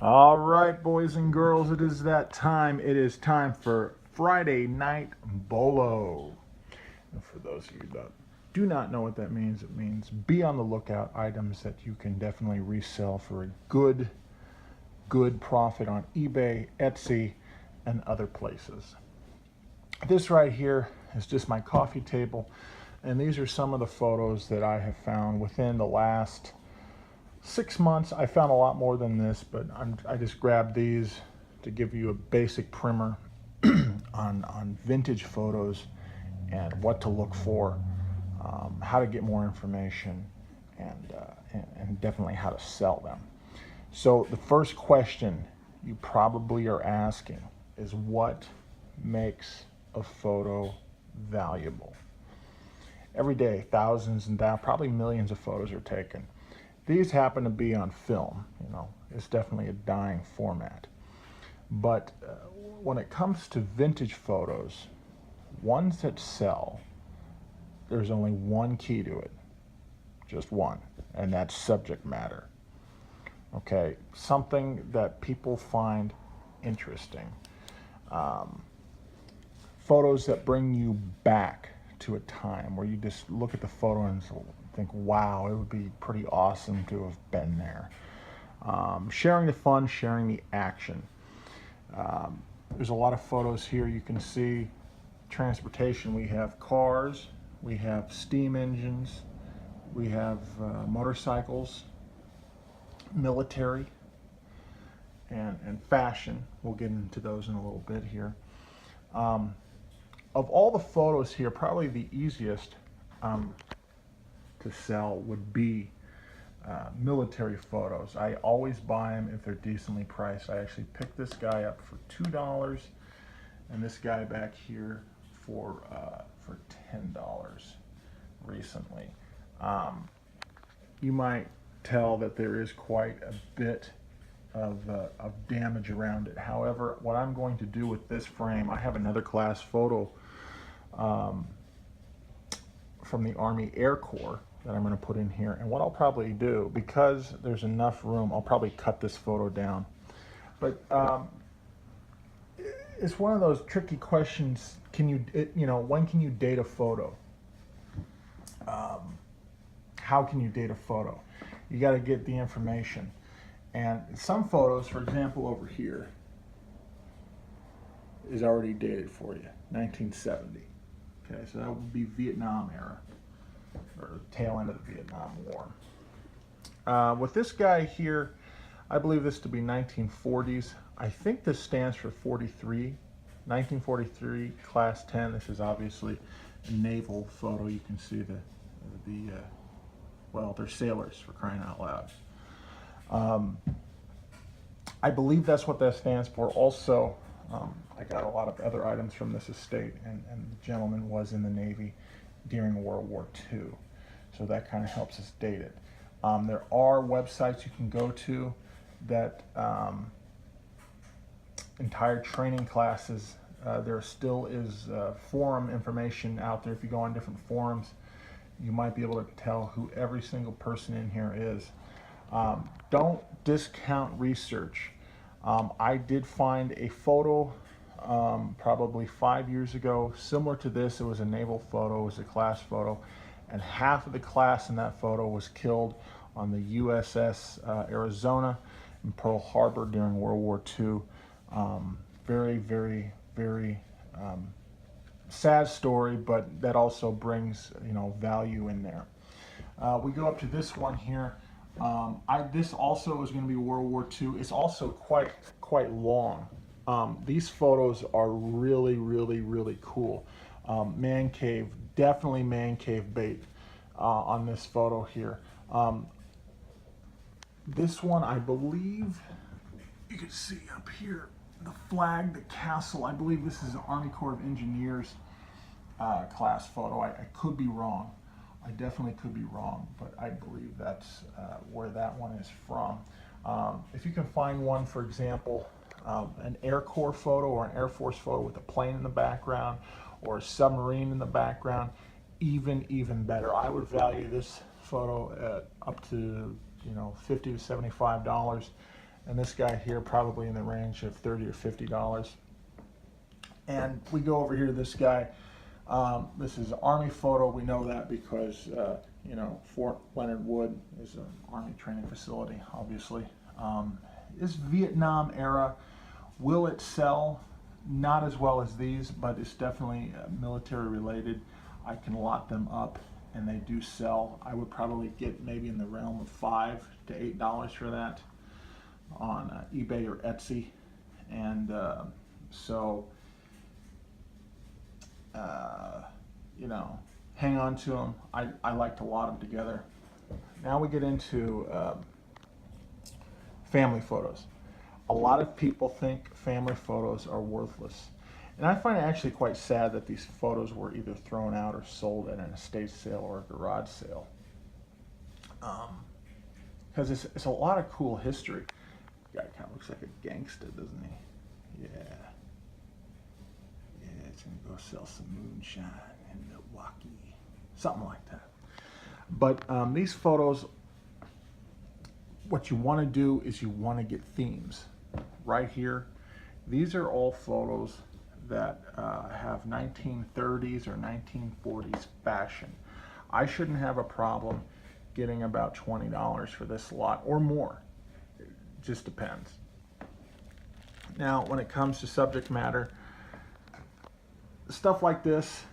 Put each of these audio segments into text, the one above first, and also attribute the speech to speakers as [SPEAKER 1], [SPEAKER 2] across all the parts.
[SPEAKER 1] All right, boys and girls, it is that time. It is time for Friday Night BOLO. And for those of you that do not know what that means, it means be on the lookout items that you can definitely resell for a good profit on eBay, Etsy, and other places. This right here is just my coffee table, and these are some of the photos that I have found within the last 6 months. I found a lot more than this, but I just grabbed these to give you a basic primer on vintage photos and what to look for, how to get more information, and definitely how to sell them. So the first question you probably are asking is, what makes a photo valuable? Every day, thousands and probably millions of photos are taken. These happen to be on film. It's definitely a dying format. But when it comes to vintage photos, ones that sell, there's only one key to it, just one, and that's subject matter. Okay, something that people find interesting. Photos that bring you back to a time where you just look at the photo and think, wow, it would be pretty awesome to have been there. Sharing the fun, sharing the action. There's a lot of photos here. You can see transportation. We have cars, we have steam engines, we have motorcycles, military, and fashion. We'll get into those in a little bit here. Of all the photos here, probably the easiest to sell would be military photos. I always buy them if they're decently priced. I actually picked this guy up for $2 and this guy back here for $10 recently. You might tell that there is quite a bit of damage around it. However, what I'm going to do with this frame, I have another class photo from the Army Air Corps that I'm going to put in here. And what I'll probably do, because there's enough room, I'll probably cut this photo down. But it's one of those tricky questions. When can you date a photo? How can you date a photo? You got to get the information. And some photos, for example, over here, is already dated for you, 1970. Okay, so that would be Vietnam era, or the tail end of the Vietnam War. With this guy here, I believe this to be 1940s. I think this stands for 43, 1943, class 10. This is obviously a naval photo. You can see well, they're sailors, for crying out loud. I believe that's what that stands for. Also, I got a lot of other items from this estate, and the gentleman was in the Navy during World War II. So that kind of helps us date it. There are websites you can go to that entire training classes. There still is forum information out there. If you go on different forums, you might be able to tell who every single person in here is. Don't discount research. I did find a photo probably 5 years ago, similar to this. It was a naval photo, it was a class photo, and half of the class in that photo was killed on the USS Arizona in Pearl Harbor during World War II. Very, very, very sad story, but that also brings value in there. We go up to this one here. This also is going to be World War II. It's also quite long. These photos are really, really, really cool. Man cave, definitely man cave bait on this photo here. This one, I believe, you can see up here, the flag, the castle. I believe this is an Army Corps of Engineers class photo. I could be wrong. I definitely could be wrong, but I believe that's where that one is from. If you can find one, for example, an Air Corps photo or an Air Force photo with a plane in the background or a submarine in the background, even better. I would value this photo at up to $50 to $75, and this guy here probably in the range of $30 or $50. And we go over here to this guy. This is an Army photo. We know that because you know, Fort Leonard Wood is an Army training facility, obviously. This Vietnam era. Will it sell? Not as well as these, but it's definitely military related. I can lot them up and they do sell. I would probably get maybe in the realm of $5 to $8 for that on eBay or Etsy. And so, you know, hang on to them. I like to lot them together. Now we get into family photos. A lot of people think family photos are worthless. And I find it actually quite sad that these photos were either thrown out or sold at an estate sale or a garage sale. Because it's a lot of cool history. Guy kind of looks like a gangster, doesn't he? Yeah. Yeah, it's going to go sell some moonshine in Milwaukee. Something like that. But these photos, what you want to do is you want to get themes. Right here, these are all photos that have 1930s or 1940s fashion. I shouldn't have a problem getting about $20 for this lot or more. It just depends. Now, when it comes to subject matter, stuff like this,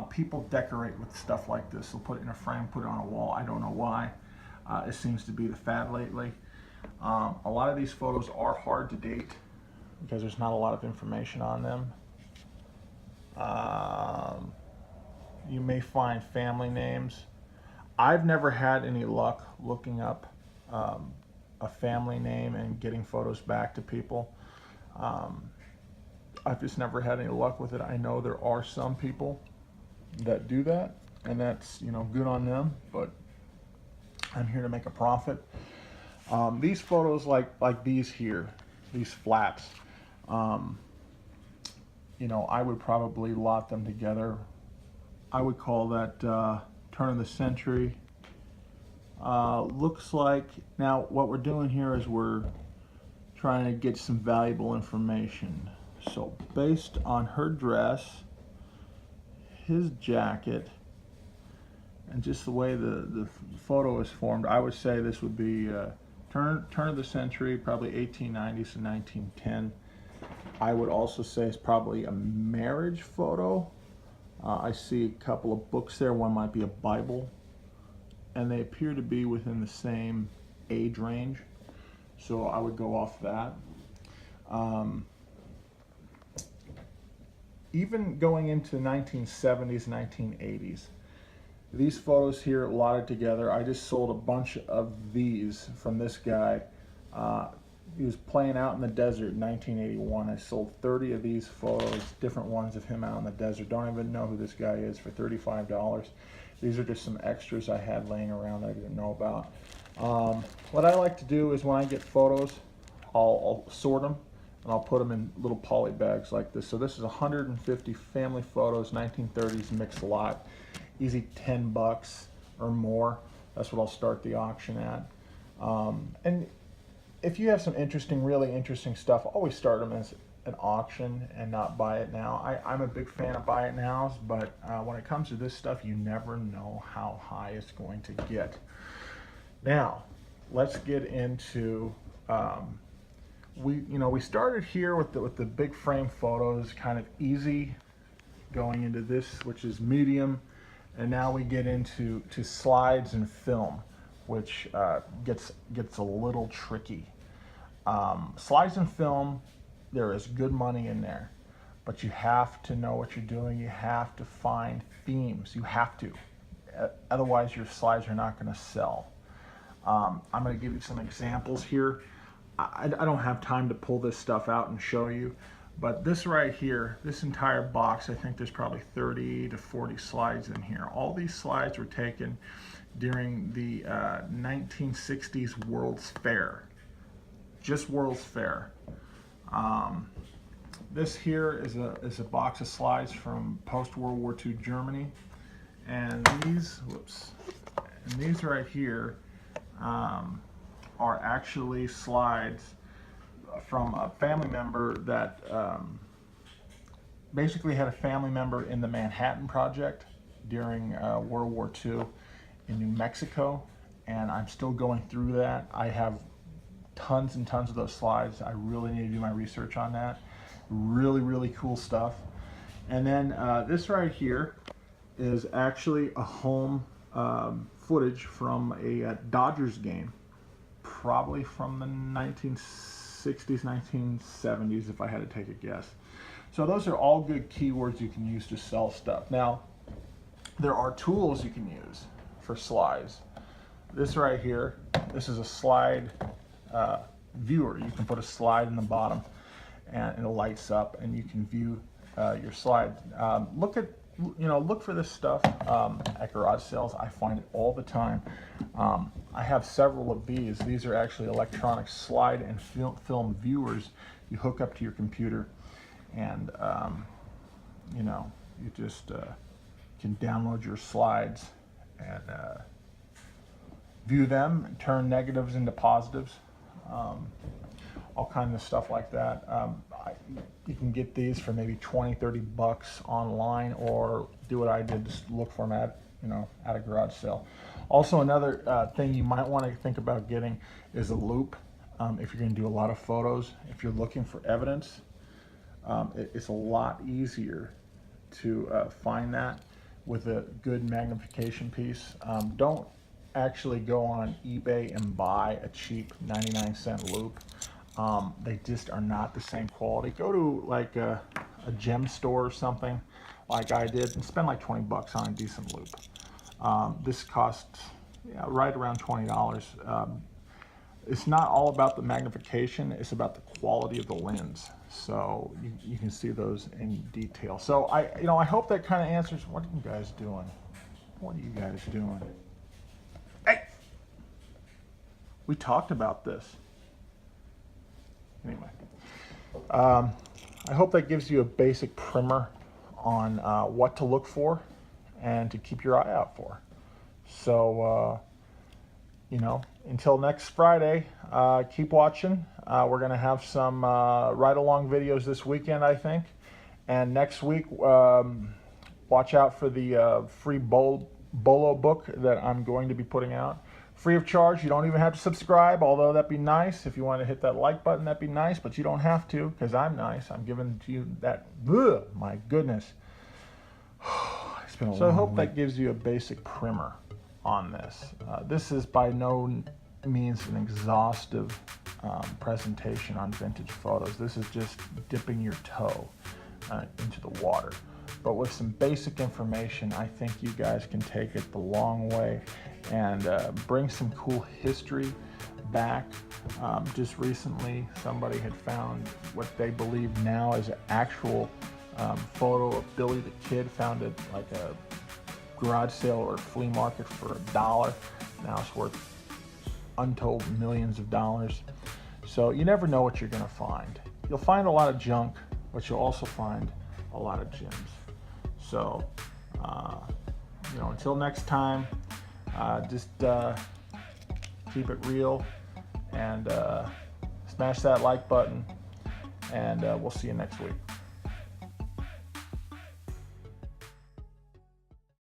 [SPEAKER 1] people decorate with stuff like this. They'll put it in a frame, put it on a wall. I don't know why. It seems to be the fad lately. A lot of these photos are hard to date because there's not a lot of information on them. You may find family names. I've never had any luck looking up a family name and getting photos back to people. I've just never had any luck with it. I know there are some people that do that, and that's, you know, good on them, but I'm here to make a profit. These photos like these here, these flats, you know, I would probably lot them together. I would call that turn of the century. Looks like, now what we're doing here is we're trying to get some valuable information. So based on her dress, his jacket, and just the way the photo is formed, I would say this would be turn of the century, probably 1890s to 1910. I would also say it's probably a marriage photo. I see a couple of books there. One might be a Bible, and they appear to be within the same age range. So I would go off that. Even going into 1970s, 1980s, these photos here lotted together. I just sold a bunch of these from this guy. He was playing out in the desert in 1981. I sold 30 of these photos, different ones of him out in the desert. Don't even know who this guy is, for $35. These are just some extras I had laying around that I didn't know about. What I like to do is when I get photos, I'll sort them and I'll put them in little poly bags like this. So this is 150 family photos, 1930s mixed lot. Easy 10 bucks or more. That's what I'll start the auction at. And if you have some interesting, really interesting stuff, always start them as an auction and not buy it now. I'm a big fan of buy it nows, but when it comes to this stuff, you never know how high it's going to get. Now, let's get into, we started here with the big frame photos, kind of easy, going into this, which is medium, and now we get into slides and film, which gets a little tricky. Slides and film, there is good money in there, but you have to know what you're doing. You have to find themes. You have to. Otherwise, your slides are not going to sell. I'm going to give you some examples here. I don't have time to pull this stuff out and show you, but this right here, this entire box, I think there's probably 30 to 40 slides in here. All these slides were taken during the 1960s World's Fair. Just World's Fair. This here is a box of slides from post-World War II Germany, and these right here are actually slides from a family member that basically had a family member in the Manhattan Project during World War II in New Mexico, and I'm still going through that. I have tons and tons of those slides. I really need to do my research on that. Really, really cool stuff. And then this right here is actually a home footage from a Dodgers game, probably from the 1960s, 1970s, if I had to take a guess. So those are all good keywords you can use to sell stuff. Now, there are tools you can use for slides. This right here, this is a slide viewer. You can put a slide in the bottom and it lights up and you can view your slide. Look for this stuff at garage sales. I find it all the time. I have several of these. These are actually electronic slide and film viewers you hook up to your computer, and you just can download your slides and view them and turn negatives into positives. All kinds of stuff like that. You can get these for maybe 20, 30 bucks online, or do what I did, just look for them at a garage sale. Also, another thing you might want to think about getting is a loop. If you're going to do a lot of photos, if you're looking for evidence, it's a lot easier to find that with a good magnification piece. Don't actually go on eBay and buy a cheap 99-cent loop. They just are not the same quality. Go to like a gem store or something like I did and spend like 20 bucks on a decent loop. This costs right around $20. It's not all about the magnification, it's about the quality of the lens. So you can see those in detail. So I hope that kind of answers. What are you guys doing? What are you guys doing? Hey! We talked about this. Anyway, I hope that gives you a basic primer on what to look for and to keep your eye out for. So, until next Friday, keep watching. We're going to have some ride-along videos this weekend, I think. And next week, watch out for the free BOLO book that I'm going to be putting out. Free of charge. You don't even have to subscribe, although that'd be nice. If you want to hit that like button, that'd be nice, but you don't have to, because I'm nice. I'm giving to you that, my goodness. It's been a long week. I hope that gives you a basic primer on this. This is by no means an exhaustive presentation on vintage photos. This is just dipping your toe into the water. But with some basic information, I think you guys can take it the long way and bring some cool history back. Just recently, somebody had found what they believe now is an actual photo of Billy the Kid, found at like a garage sale or flea market for $1. Now it's worth untold millions of dollars. So you never know what you're going to find. You'll find a lot of junk, but you'll also find a lot of gems. So, until next time, just keep it real and smash that like button, and we'll see you next week.